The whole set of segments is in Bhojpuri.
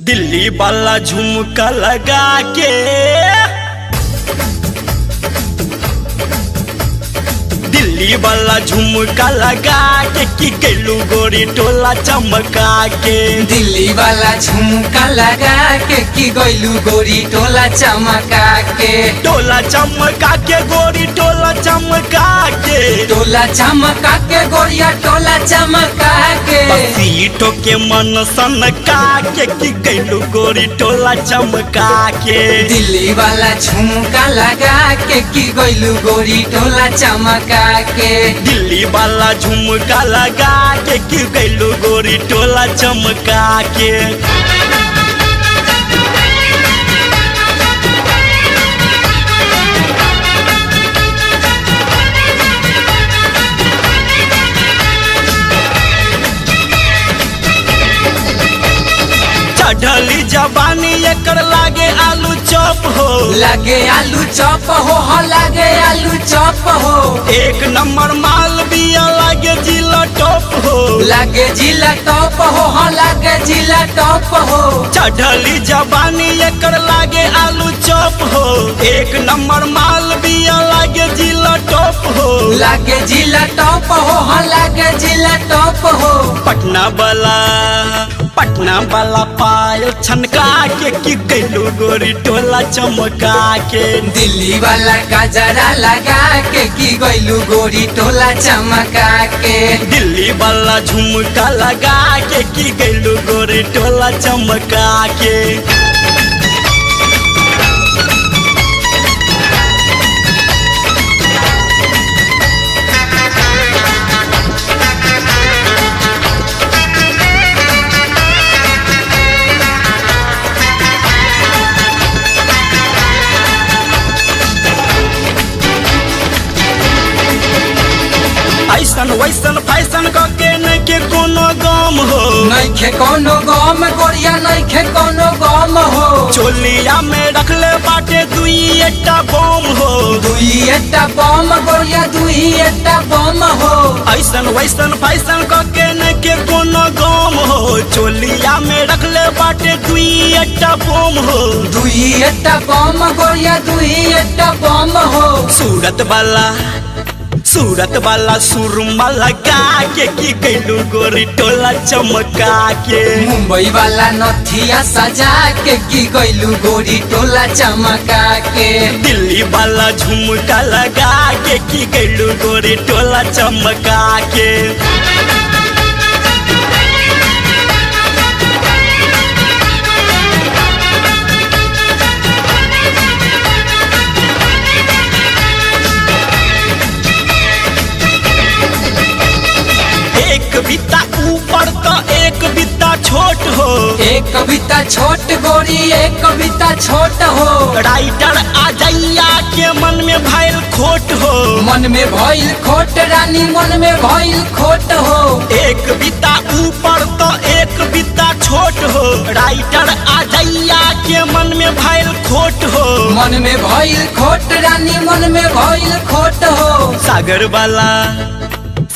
दिल्ली वाला झुमका लगा के दिल्ली वाला झुमका लगा के की गैलू गोरी टोला चमका के दिल्ली वाला झुमका लगा के की गैलू गोरी टोला चमका के टोला चमका के गोरी टोला चमका के टोला चमका के गोरिया टोला चमका के सीटों के मन सनका के की गैलू गोरी टोला चमका के दिल्ली वाला झुमका लगा के की गैलू गोरी टोला चमका के दिल्ली वाला झुमका लगा के की गैलू गोरी टोला चमका के चढ़ली जवानी एकर लागे आलू चॉप हो लगे आलू चॉप हो लगे आलू चॉप हो एक नंबर माल बिया लागे जिला टॉप हो लगे जिला टॉप हो लगे जिला टॉप हो चढ़ली जवानी एकर लागे आलू चॉप हो एक नंबर माल बिया लागे जिला टॉप हो लगे जिला टॉप हो लगे जिला टॉप हो पटना वाला पायल छनका के की गैलू गोरी टोला चमका के दिल्ली वाला गजरा लगा के की गैलू गोरी टोला चमका के दिल्ली वाला झुमका लगा के की गैलू गोरी टोला चमका के ऐसन वैसन फैशन के नइखे कोनो गम हो नइखे कोनो गम गोरिया नइखे कोनो गम हो चोलिया में रखले बाटे दुई एटा बम हो दुई एटा बम गोरिया दुई एटा बम हो ऐसन वैसन फैशन के नइखे कोनो गम हो चोलिया में रखले बाटे दुई एटा बम हो दुई एटा बम गोरिया दुई एटा बम हो सूरत वाला सुरमा लगा के की गैलू गोरी टोला चमका के मुंबई वाला नथिया सजा के की गैलू गोरी टोला चमका के दिल्ली वाला झुमका लगा के की गैलू गोरी टोला चमका के एक बित्ता ऊपर तो एक बित्ता छोट हो एक कविता छोट गोरी एक कविता छोट हो राइटर आजैया के मन में भइल खोट हो मन में भइल खोट रानी मन में भइल खोट हो एक बित्ता ऊपर तो एक बित्ता छोट हो राइटर आजैया के मन में भइल खोट हो मन में भइल खोट रानी मन में भइल खोट हो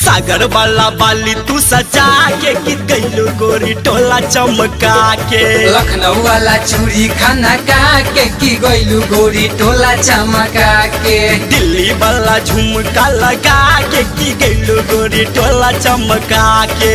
सागर वाला बाली तू सजा के की गैलू गोरी टोला चमका के लखनऊ वाला चूड़ी खाना का के की गैलू गोरी टोला चमका के दिल्ली वाला झुमका लगा के की गैलू गोरी टोला चमका के